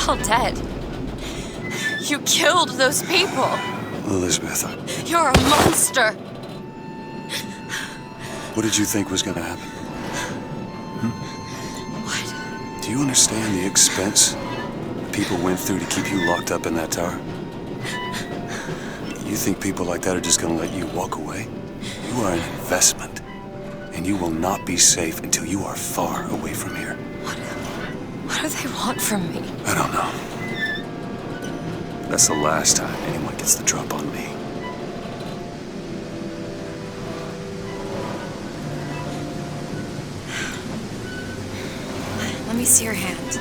all dead. You killed those people. Elizabeth, You're a monster. what did you think was gonna happen? What? Do you understand the expense people went through to keep you locked up in that tower? You think people like that are just gonna let you walk away? You are an investment, and you will not be safe until you are far away from here. What do they want from me? I don't know. That's the last time anyone gets the drop on me. Let me see your hand.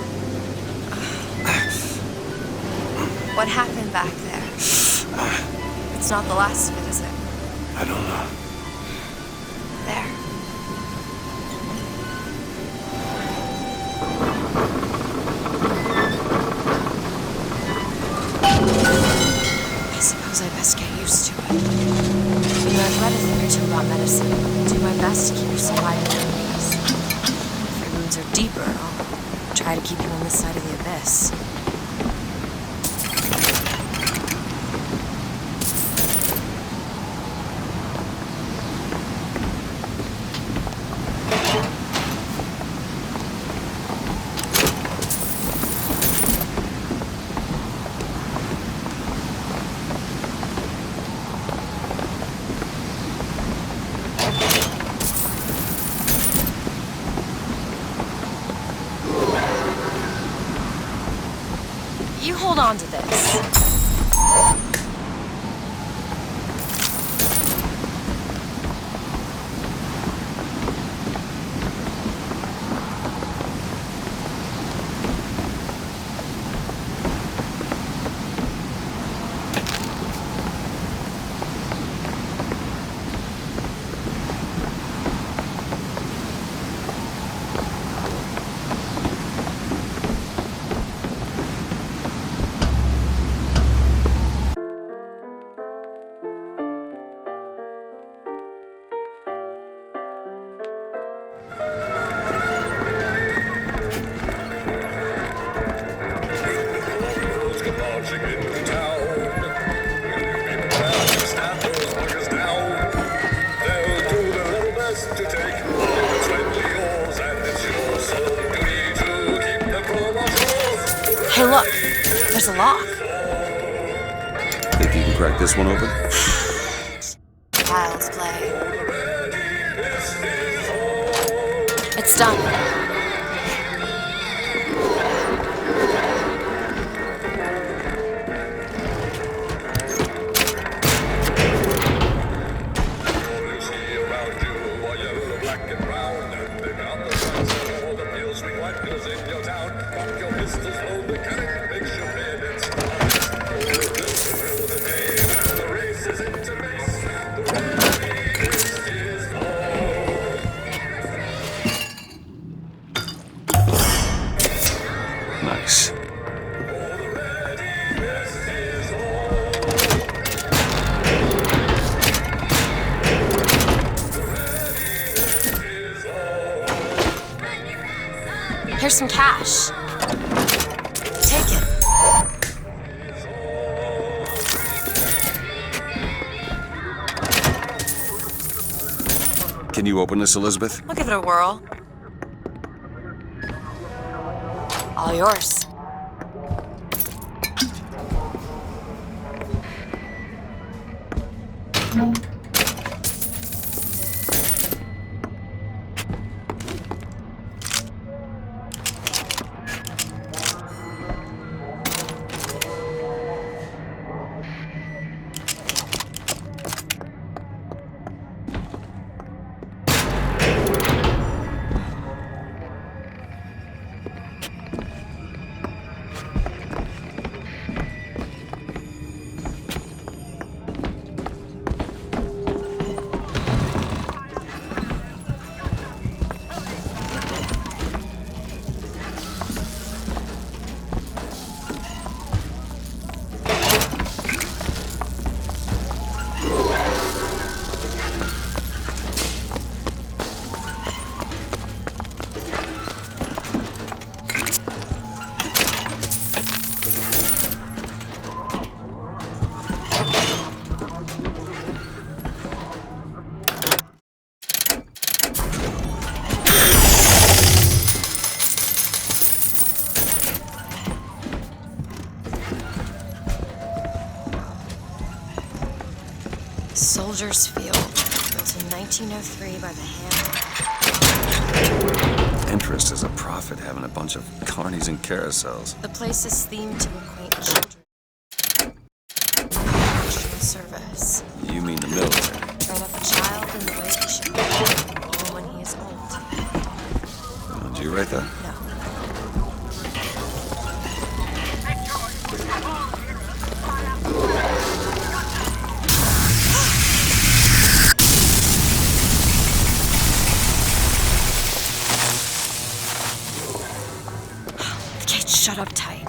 What happened back there? It's not the last of it, is it? I don't know. There. I suppose I best get used to it. I've read a thing or two about medicine. I'll do my best to keep you surviving your knees. If your wounds are deeper, I'll try to keep you on this side of the abyss. You hold on to this. Hey, look. There's a lock. Think you can crack this one open? Child's play. It's done. Nice. Here's some cash. Take it. Can you open this, Elizabeth? I'll give it a whirl. All yours. Soldier's Field, built in 1903 by the hand. Interest is a profit having a bunch of carnies and carousels. The place is themed to acquaint children with national service. You mean the military? Train up a child in the way he should go, even when he is old. Did you write that? No. The gate's shut up tight.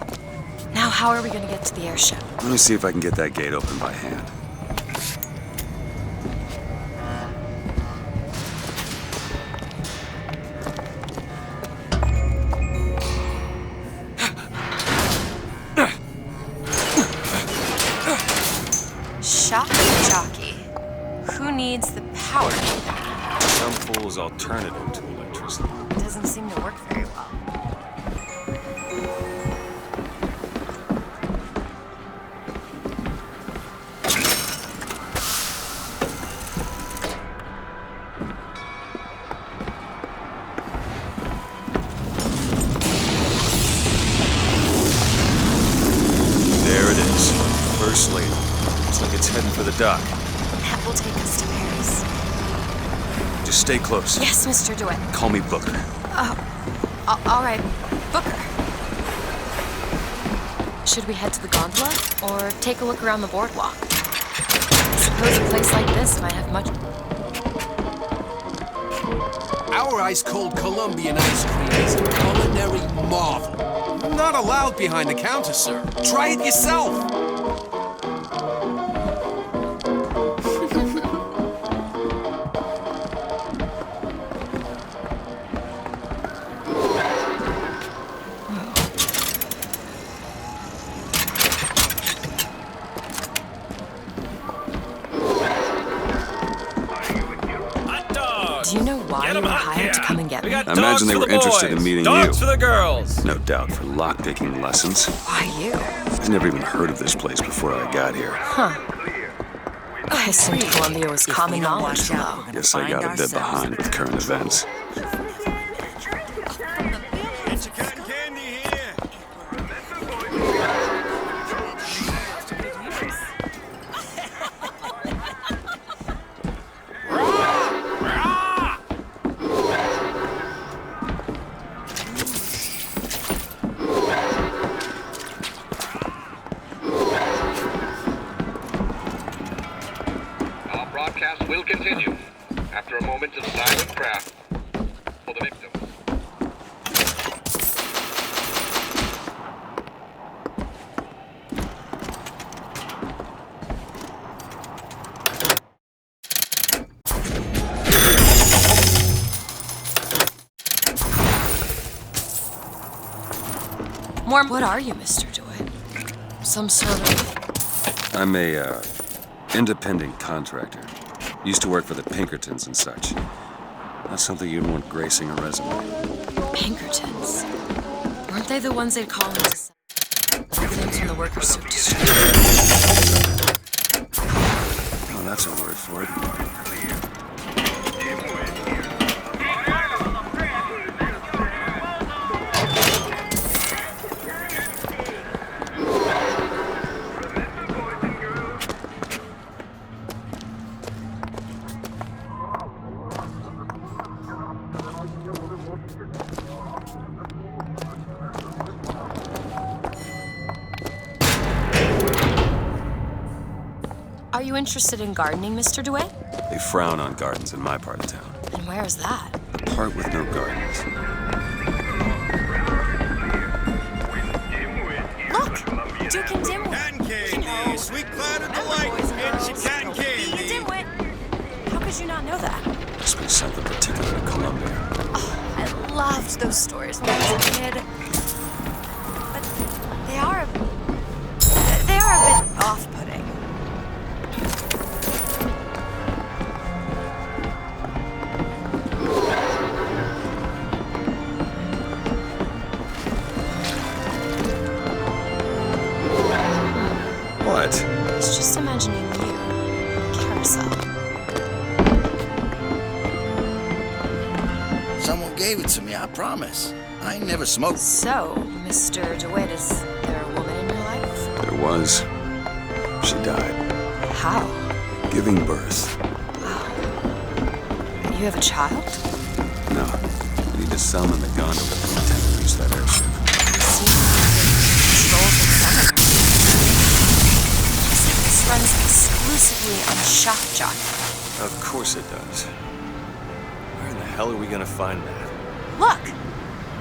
Now how are we gonna get to the airship? Let me see if I can get that gate open by hand. Shock jockey. Who needs the power meter? Some fool's alternative to electricity. It doesn't seem to work very well. There it is. First lady. Looks like it's heading for the dock. That will take us to Paris. Just stay close. Yes, Mr. DeWitt. Call me Booker. All right, Booker. Should we head to the gondola or take a look around the boardwalk? I suppose a place like this might have much. Our ice-cold Colombian ice cream is a culinary marvel. Not allowed behind the counter, sir. Try it yourself. Do you know why you were hired to come and get me? I imagine they were interested in meeting Dogs you. for the girls. No doubt for lockpicking lessons. Why you? I'd never even heard of this place before I got here. Huh. I assumed Colombia was common knowledge, though. Guess I got a bit behind with current events. Broadcast will continue after a moment of silent prayer for the victim. What are you, Mr. DeWitt? Some sort of... I'm a, independent contractor. Used to work for the Pinkertons and such. Not something you'd want gracing a resume. Pinkertons. Weren't they the ones they'd call into things when the workers took to strike? Oh, that's a word for it. Are you interested in gardening, Mr. DeWitt? They frown on gardens in my part of town. And where's that? The part with no gardens. Look! Duke and Dimwit. Cotton candy, sweet cloud of delight, and cotton candy. Dimwit! How could you not know that? Must be something particular to Colombia. Oh, I loved those stories when I was a kid. But they are a bit off-putting. What? I was just imagining you, carousel. promise. I never smoked. So, Mr. DeWitt, is there a woman in your life? There was. She died. How? Giving birth. You have a child? No. We need to summon the gondola from the tent to reach that airship. See, this rolls with summoner. This runs exclusively on shock jockey. Of course it does. Where in the hell are we gonna find that? Look!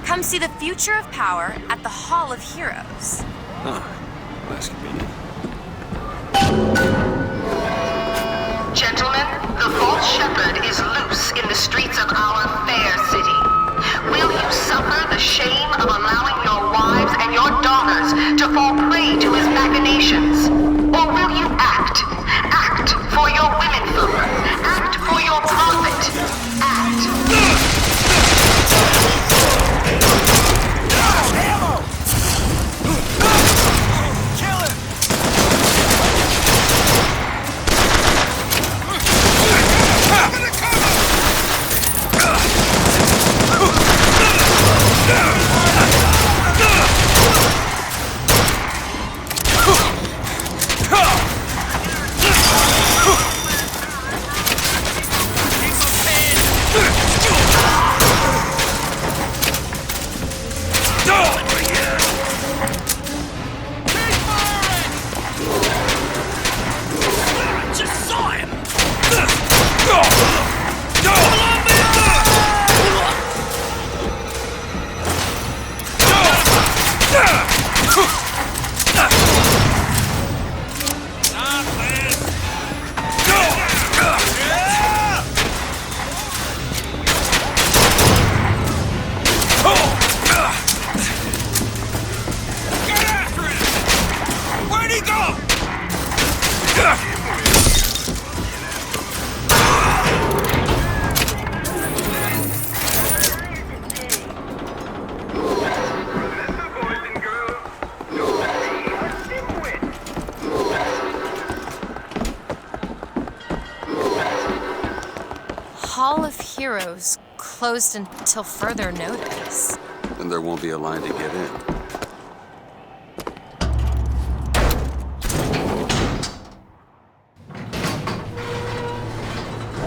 Come see the future of power at the Hall of Heroes. Huh. That's convenient. Gentlemen, the false shepherd is loose in the streets of our fair city. Will you suffer the shame of allowing your wives and your daughters to fall prey to his machinations? Or will you act? Act for your womenfolk. Act for your profit. Act. Hall of Heroes closed until further notice. Then there won't be a line to get in.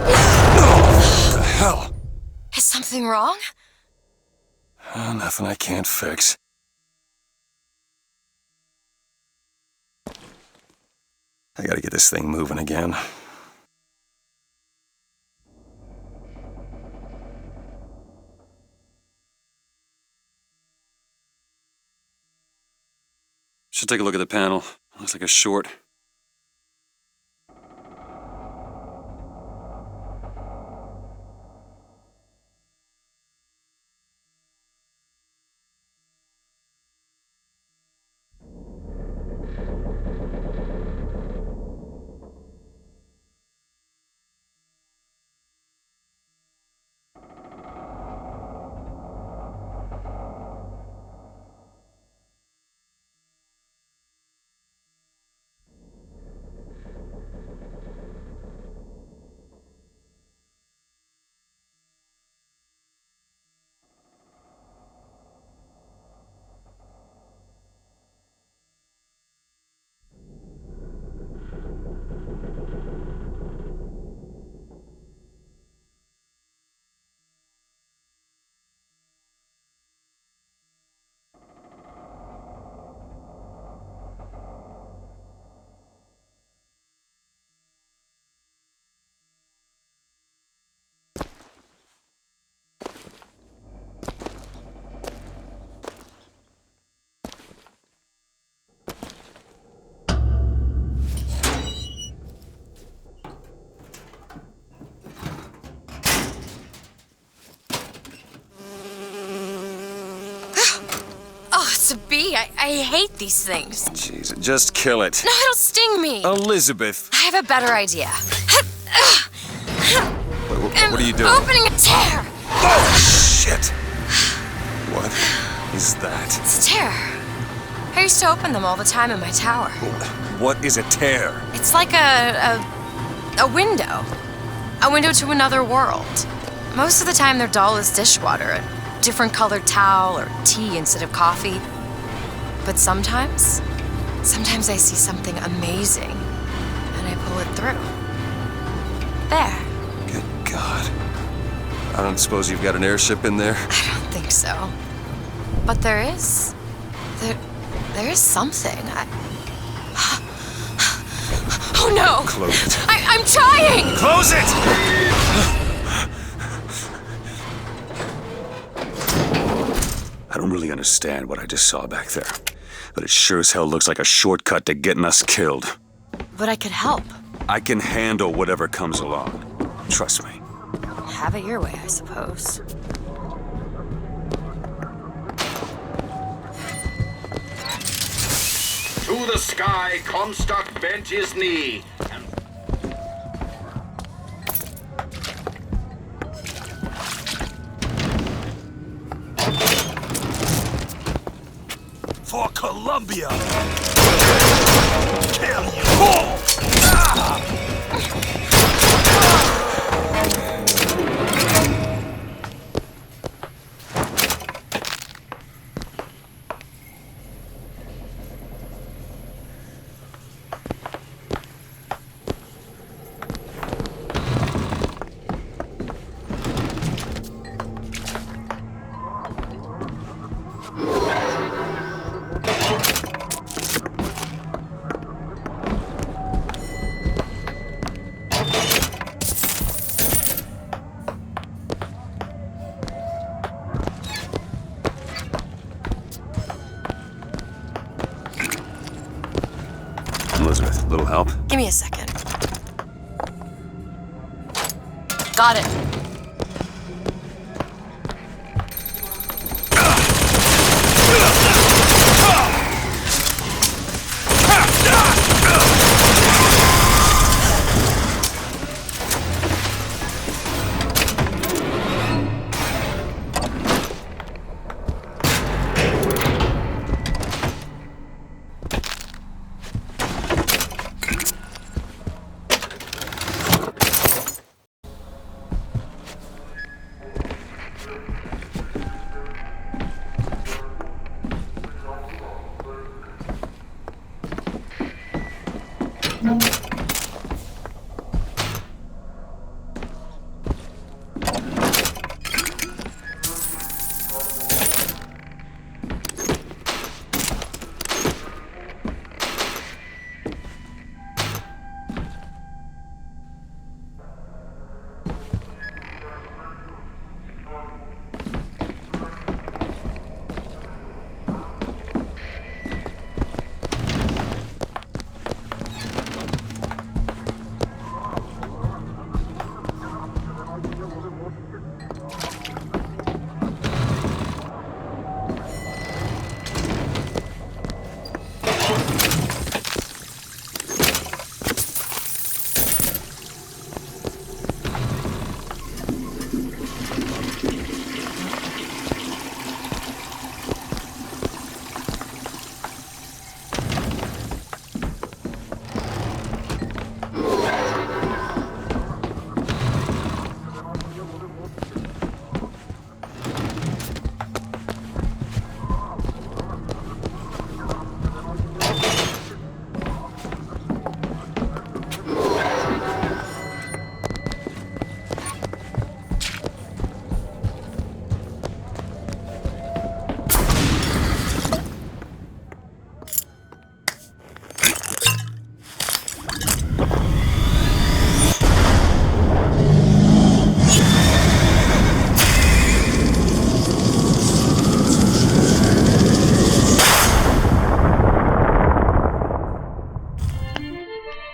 What the hell? Is something wrong? Nothing I can't fix. I gotta get this thing moving again. Should take a look at the panel. Looks like a short. To be. I hate these things. Jeez, just kill it. No, it'll sting me. Elizabeth! I have a better idea. What are you doing? Opening a tear. Oh, shit! What is that? It's a tear. I used to open them all the time in my tower. What is a tear? It's like a window. A window to another world. Most of the time they're dull as dishwater. different colored towel or tea instead of coffee. But sometimes I see something amazing and I pull it through. There. Good God. I don't suppose you've got an airship in there? I don't think so. But there is. There is something. Oh no! Close it. I'm trying! Close it! I don't really understand what I just saw back there, but it sure as hell looks like a shortcut to getting us killed. But I could help. I can handle whatever comes along. Trust me. Have it your way, I suppose. To the sky, Comstock bent his knee. For Columbia! Kill you all! Elizabeth, little help? Give me a second. Got it.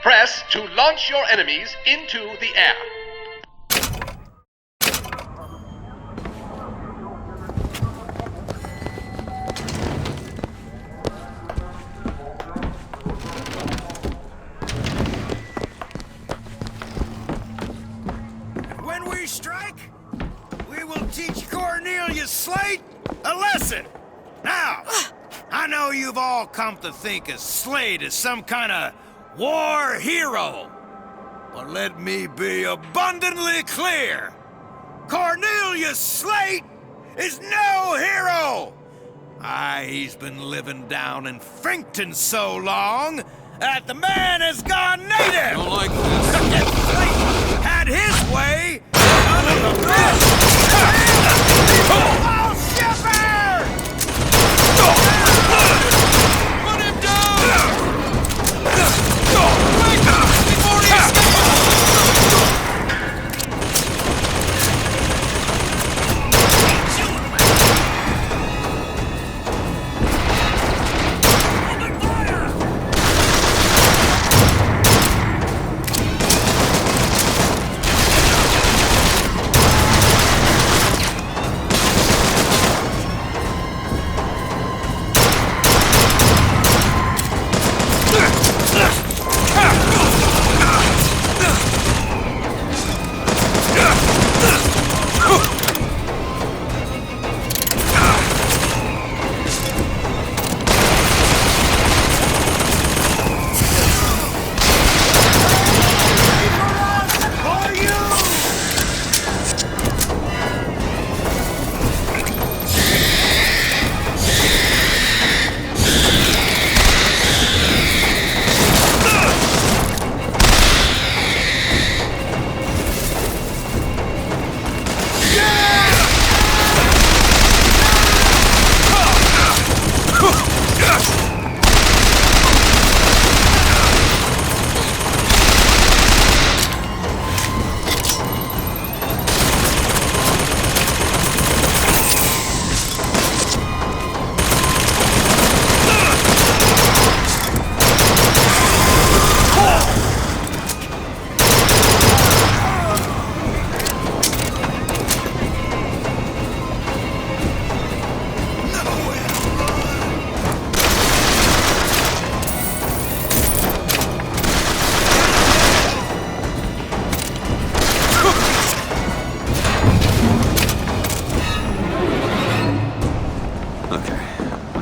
Press to launch your enemies into the air. When we strike, we will teach Cornelius Slate a lesson. Now, I know you've all come to think of Slate as some kind of war hero. But let me be abundantly clear. Cornelius Slate is no hero! He's been living down in Frankton so long that the man has gone native! Don't like this. If Slate had his way, none of the rest! Oh, Shepherd! Put him down! Quick! Before he escapes!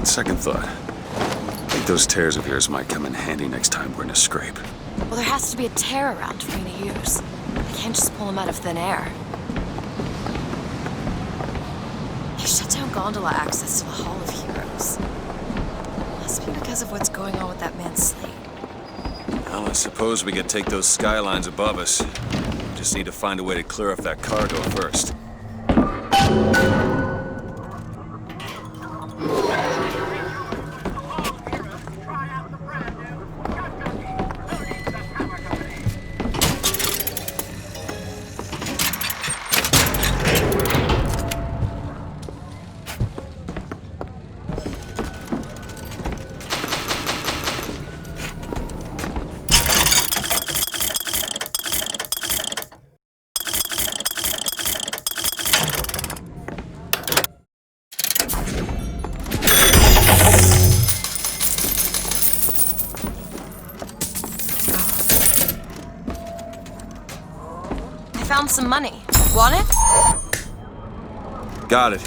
Second thought. I think those tears of yours might come in handy next time we're in a scrape. Well, there has to be a tear around for me to use. I can't just pull them out of thin air. They shut down gondola access to the Hall of Heroes. Must be because of what's going on with that man Slate. Well, I suppose we could take those skylines above us. Just need to find a way to clear off that cargo first. Found some money. Want it? Got it.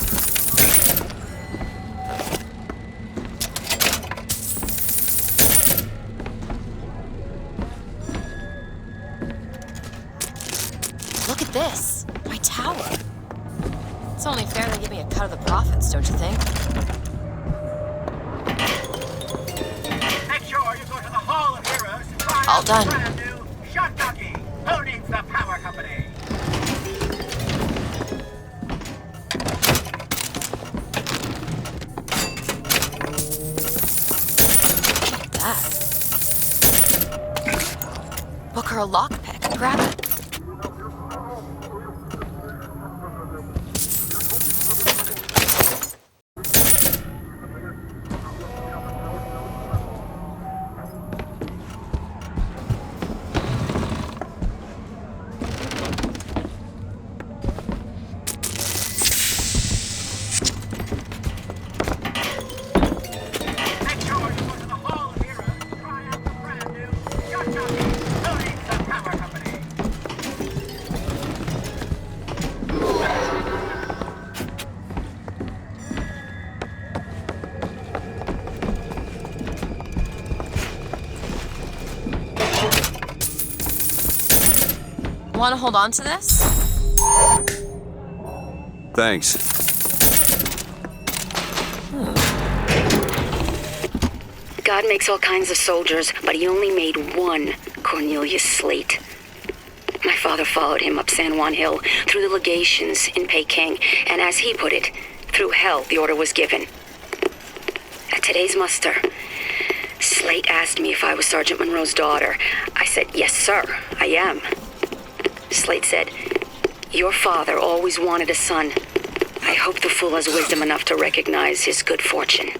Look at this. My tower. It's only fair they give me a cut of the profits, don't you think? Make sure you go to the Hall of Heroes to try All out done. the brand new shotgun. Who needs the power company? That. Book her a lockpick. Grab it. Want to hold on to this? Thanks. God makes all kinds of soldiers, but he only made one Cornelius Slate. My father followed him up San Juan Hill, through the legations in Peking, and as he put it, through hell the order was given. At today's muster, Slate asked me if I was Sergeant Monroe's daughter. I said, yes, sir, I am. Slate said, your father always wanted a son. I hope the fool has wisdom enough to recognize his good fortune.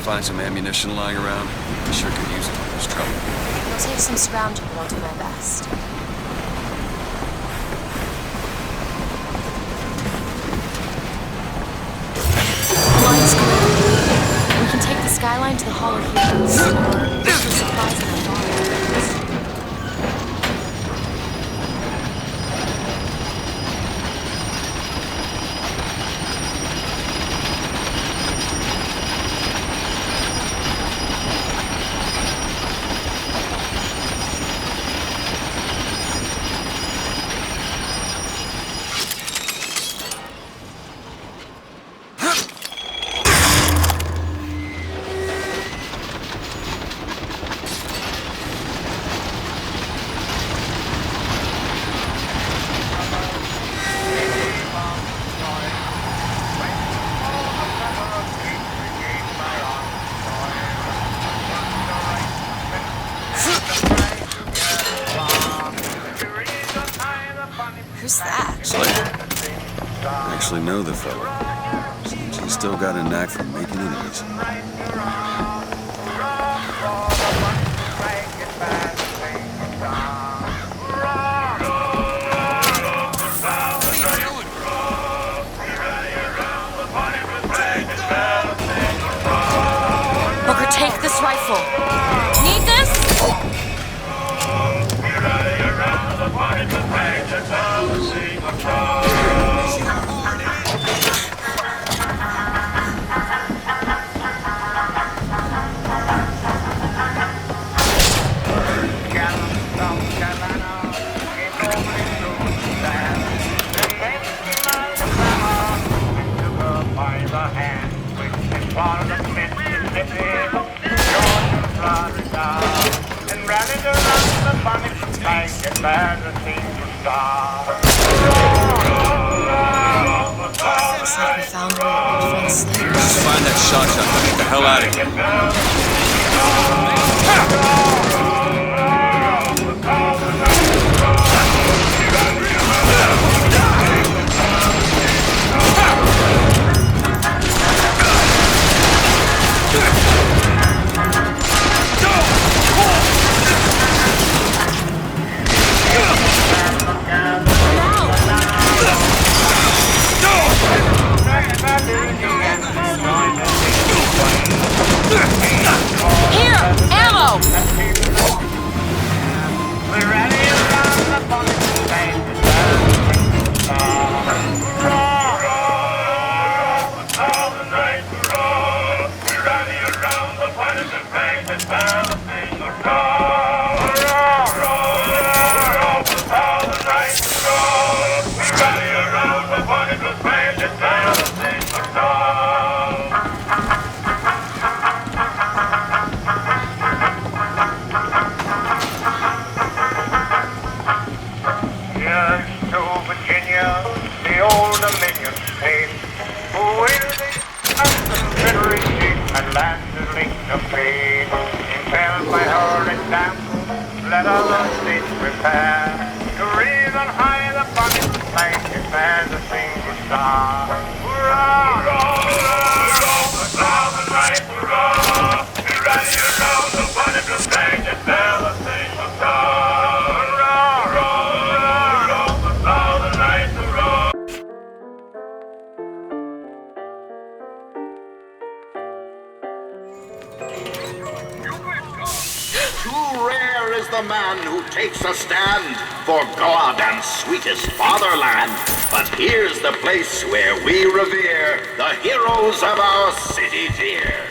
Find some ammunition lying around. I sure could use it when there's trouble. It'll take some scrounging, but I'll do my best. Line's clear. We can take the skyline to the Hall of Heroes, or look for supplies in the farm. Who's that? I actually know the fellow. Seems he's still got a knack for making enemies. Booker, take this rifle. Need this? Looks like we found where our old friend Slate was. Just find that shotgun and get the hell out of here. Here! the man who takes a stand for God and sweetest fatherland. But here's the place where we revere the heroes of our city dear.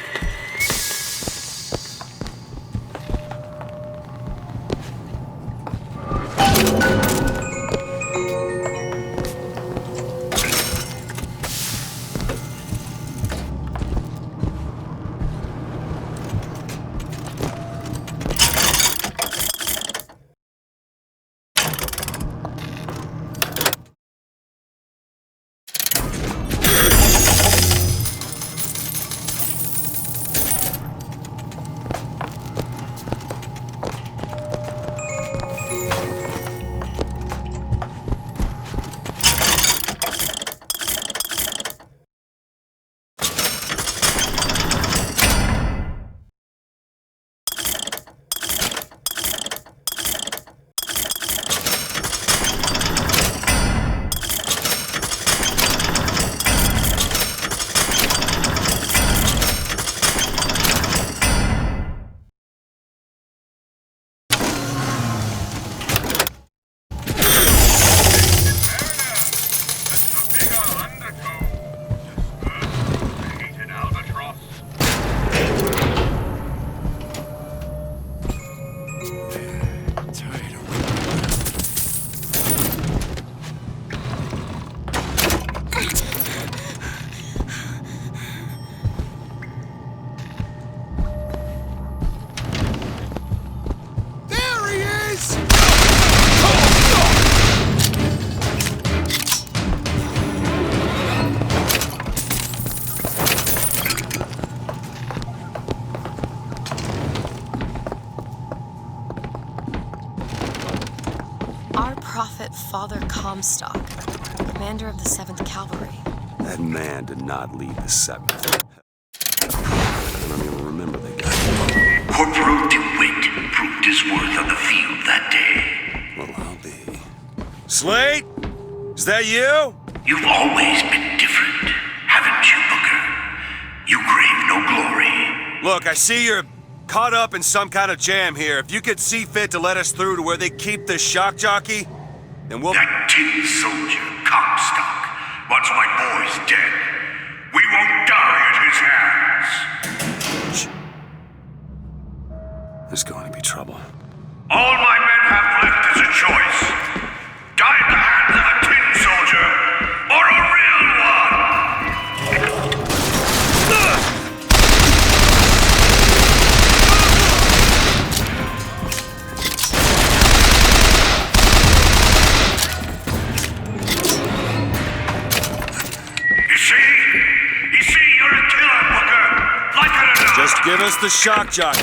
Prophet Father Comstock, commander of the 7th Cavalry. That man did not lead the 7th. I don't even remember the guy. Corporal DeWitt proved his worth on the field that day. Well, I'll be. Slate? Is that you? You've always been different, haven't you, Booker? You crave no glory. Look, I see you're caught up in some kind of jam here. If you could see fit to let us through to where they keep the shock jockey, then we'll... That tin soldier, Comstock, once my boy's dead. We won't die at his hands. There's going to be trouble. All my men have left is a choice. Die at the hands of a tin soldier, or a real one! You see, you're a killer, Booker. Like it or not. Just give us the shock jockey.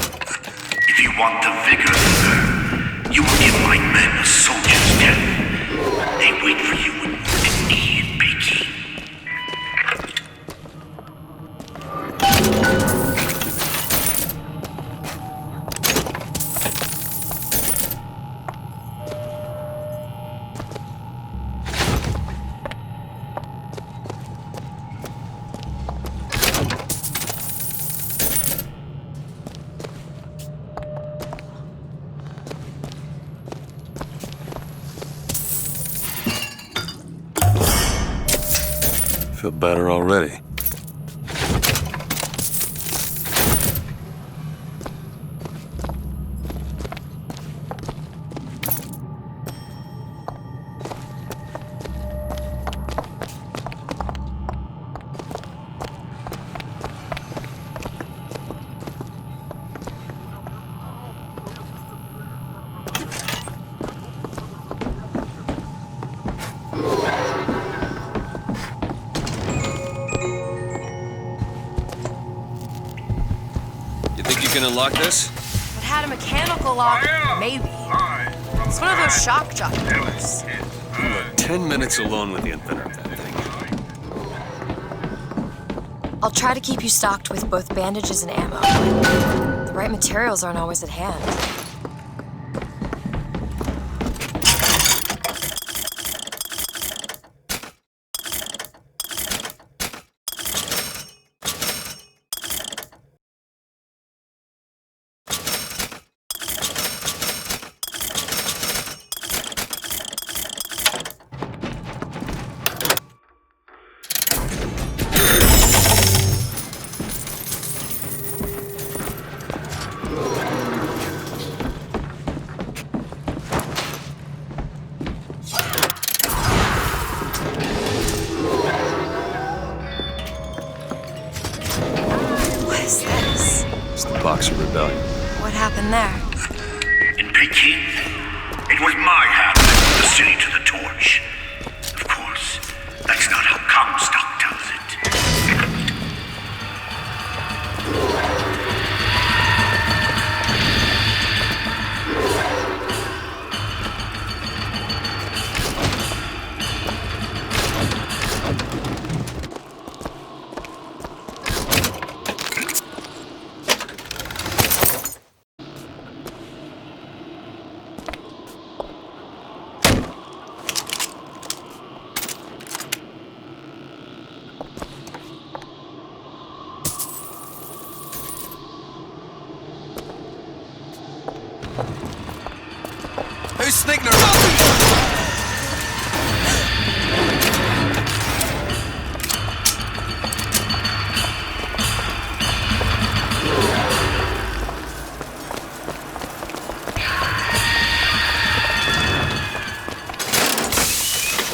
If you want the vigor, Booker, you will give my men a soldier's death. They wait for you in Wounded Knee and Peking. Feel better already. You can unlock this? If it had a mechanical lock, maybe. It's one of those shock jock doors. 10 minutes alone with the inventor of that thing. I'll try to keep you stocked with both bandages and ammo. The right materials aren't always at hand. Boxer Rebellion. What happened there? In Peking, it was my hand that put the city to the torch. Of course, that's not how Comstock tells it. Who's sneaking around?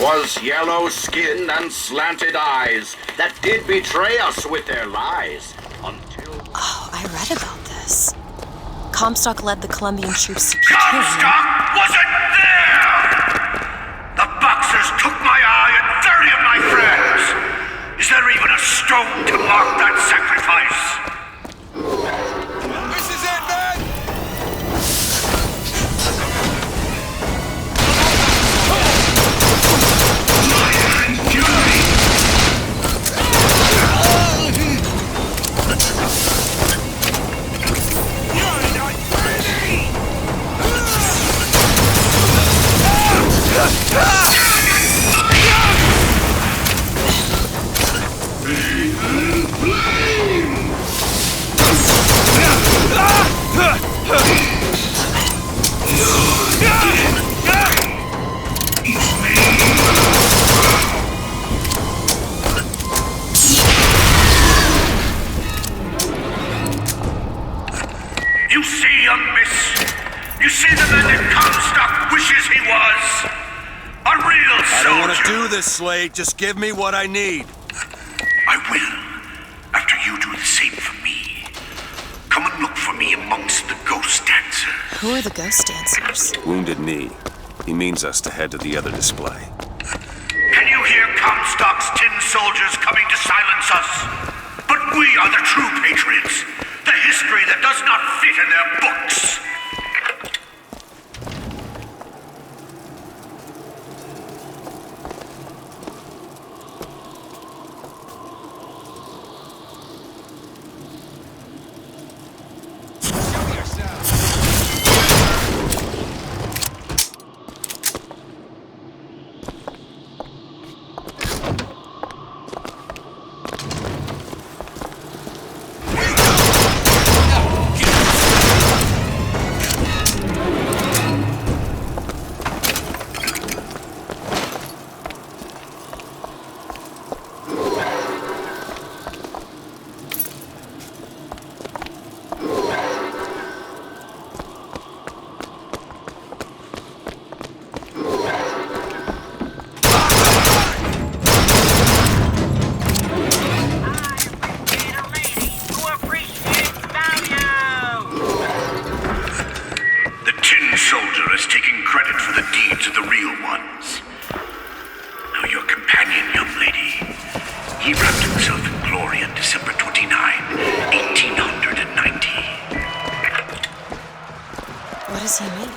Was yellow skin and slanted eyes that did betray us with their lies until... Oh, I read about this. Comstock led the Colombian troops to Peking. Comstock wasn't there! The Boxers took my eye and 30 of my friends! Is there even a stone to mark that sacrifice? This is it, man! You see, young miss? You see the man that Comstock wishes he was? A real soldier! I don't want to do this, Slade. Just give me what I need. I will, after you do the same for me. Come and look for me amongst the ghost dancers. Who are the ghost dancers? Wounded Knee. He means us to head to the other display. Can you hear Comstock's tin soldiers coming to silence us? But we are the true patriots. The history that does not fit in their books. He wrapped himself in glory on December 29, 1890. What does he mean?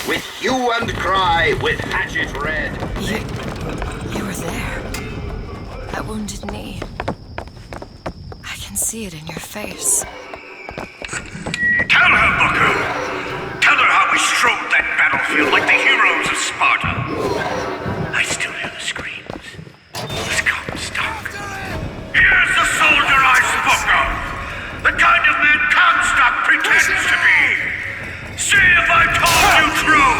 With hue and cry, with hatchet red. You were there. That wounded knee. I can see it in your face. Tell her, Booker! Tell her how we strode that battlefield like the heroes of Sparta. I still hear the screams. This Comstock. Here's the soldier I spoke of! The kind of man Comstock pretends to be! See if I told you true!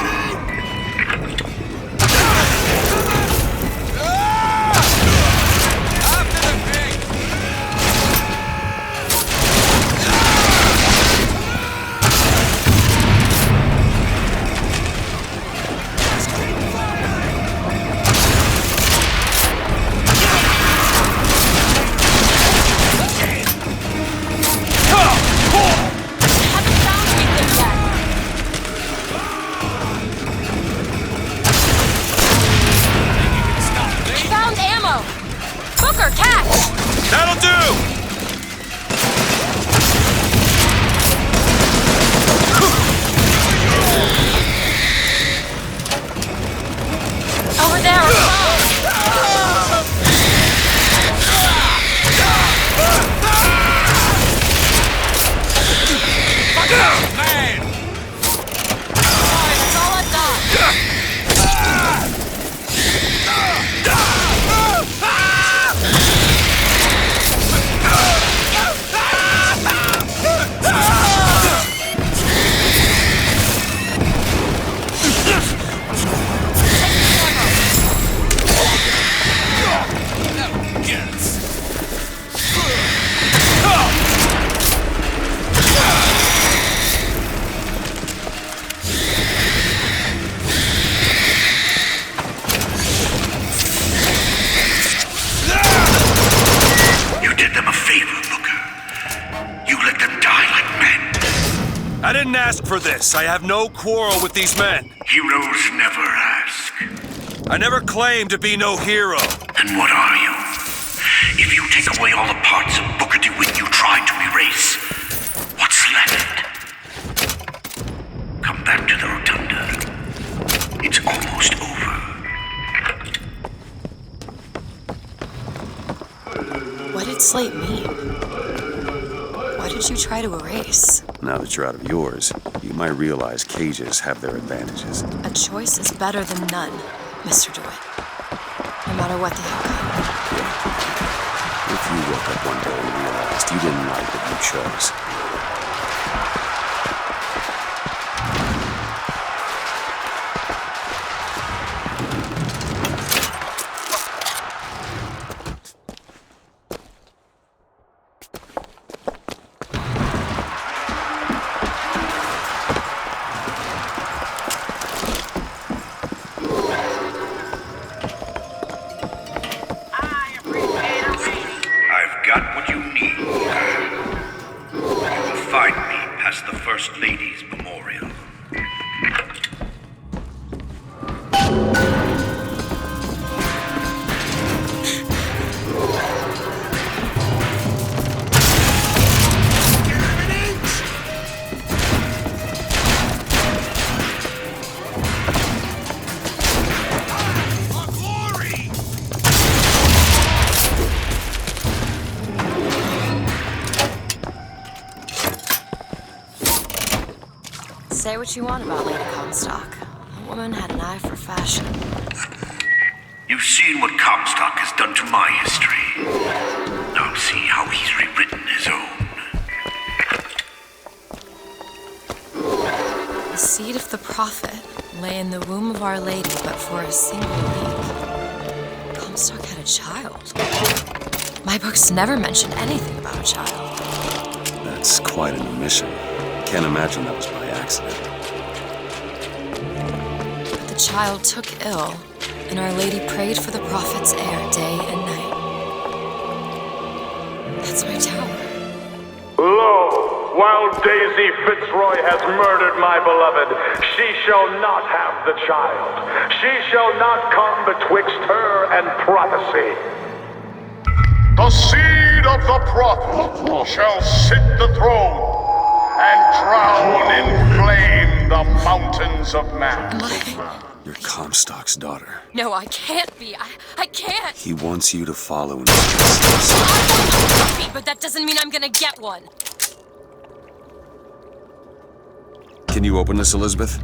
That'll do! Over there! Man! That's all I've got! I didn't ask for this. I have no quarrel with these men. Heroes never ask. I never claimed to be no hero. Then what are you? If you take away all the parts of Booker DeWitt you tried to erase, what's left? Come back to the Rotunda. It's almost over. What did Slate mean? What did you try to erase? Now that you're out of yours, you might realize cages have their advantages. A choice is better than none, Mr. DeWitt. No matter what the outcome. Yeah. If you woke up one day and realized you didn't like what you chose, the First Lady's memorial. Say what you want about Lady Comstock. The woman had an eye for fashion. You've seen what Comstock has done to my history. Now see how he's rewritten his own. The seed of the prophet lay in the womb of Our Lady, but for a single week. Comstock had a child. My books never mention anything about a child. That's quite an omission. Can't imagine that was by accident. But the child took ill, and Our Lady prayed for the prophet's heir day and night. That's my tower. Lo, while Daisy Fitzroy has murdered my beloved, she shall not have the child. She shall not come betwixt her and prophecy. The seed of the prophet shall sit the throne and drown in flame the mountains of man. You're Comstock's daughter. No, I can't be. I can't. He wants you to follow in his I footsteps. want a puppy, but that doesn't mean I'm gonna get one. Can you open this, Elizabeth?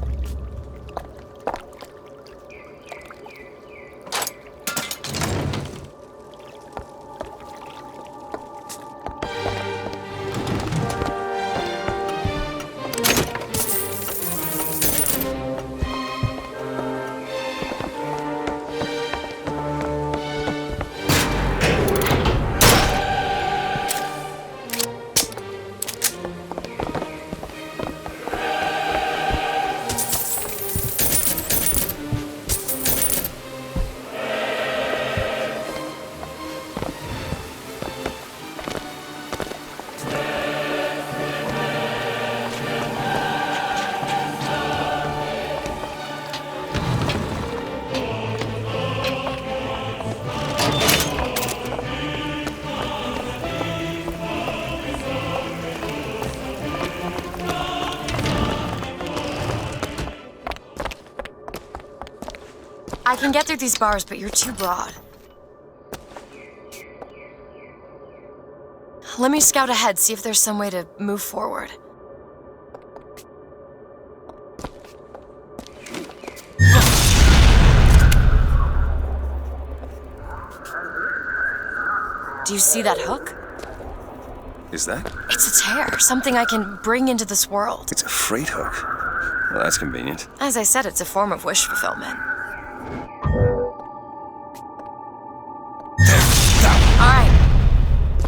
I can get through these bars, but you're too broad. Let me scout ahead, see if there's some way to move forward. Do you see that hook? Is that? It's a tear, something I can bring into this world. It's a freight hook. Well, that's convenient. As I said, it's a form of wish fulfillment. Alright.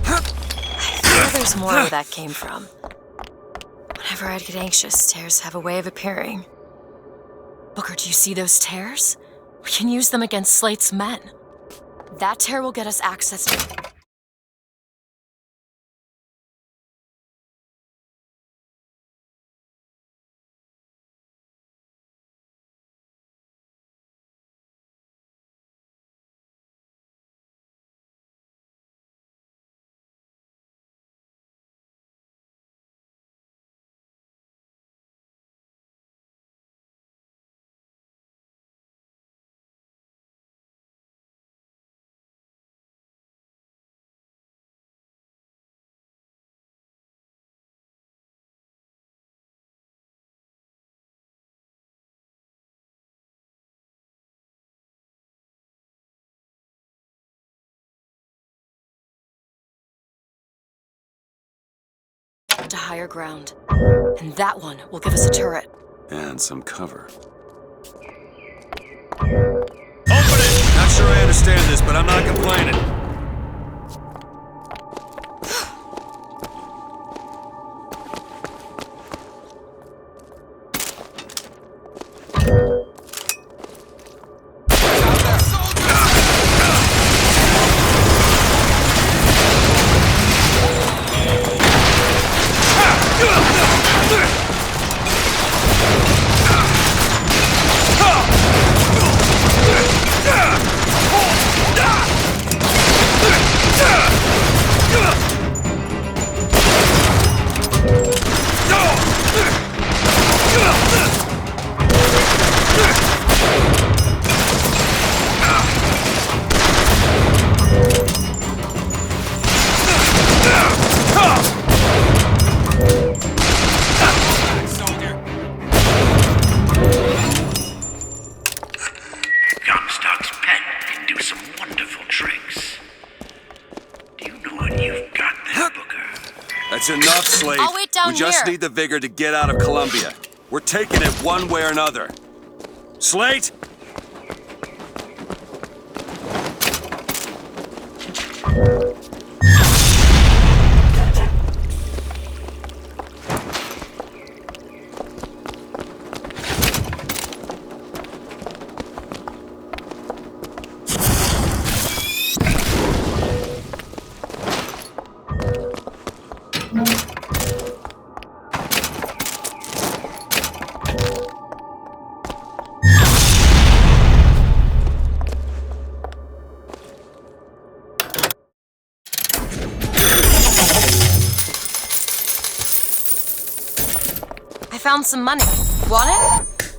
I feel there's more where that came from. Whenever I'd get anxious, tears have a way of appearing. Booker, do you see those tears? We can use them against Slate's men. That tear will get us access to... to higher ground. And that one will give us a turret. And some cover. Open it! Not sure I understand this, but I'm not complaining. Comstock's pet can do some wonderful tricks. Do you know what you've got there, Booker? That's enough, Slate. I'll wait down We just here. need the vigor to get out of Columbia. We're taking it one way or another. Slate! I found some money. Want it?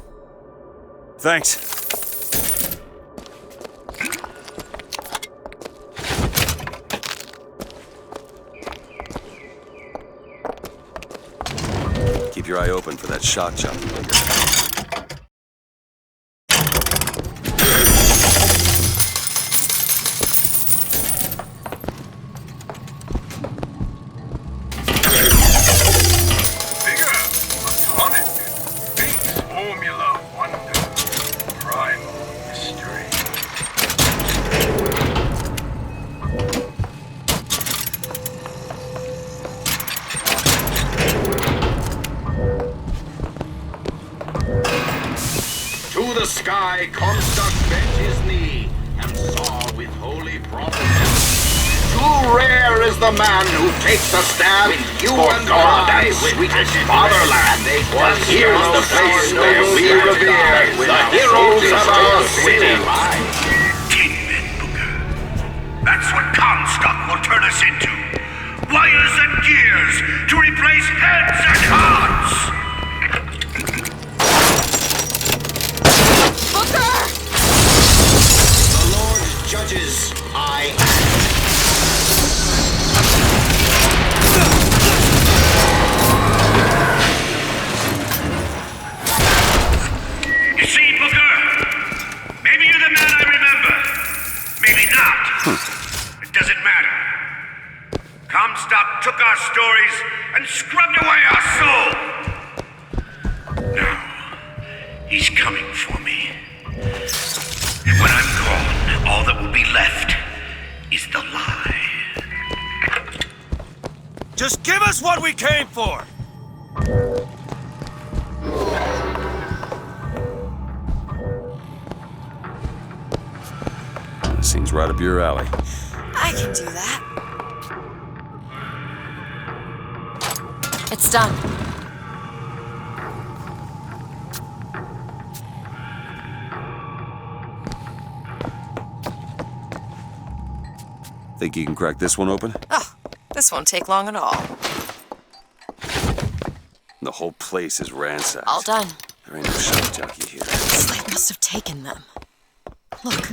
Thanks. your eye open for that shock chopper later. To the sky, Comstock bent his knee and saw with holy prophecy. Too rare is the man who takes a stand for God and sweetest fatherland. For here's the place where we revere the heroes of our city. 10 men, Booker. That's what Comstock will turn us into. Wires and gears to replace heads and hearts. The Lord judges, I act. You see, Booker? Maybe you're the man I remember. Maybe not. It doesn't matter. Comstock took our stories and scrubbed away our soul. Now, he's coming for me. And when I'm gone, all that will be left is the lie. Just give us what we came for! Seems right up your alley. I can do that. It's done. Think you can crack this one open? Oh, this won't take long at all. The whole place is ransacked. All done. There ain't no shock jockey here. Slate must have taken them. Look.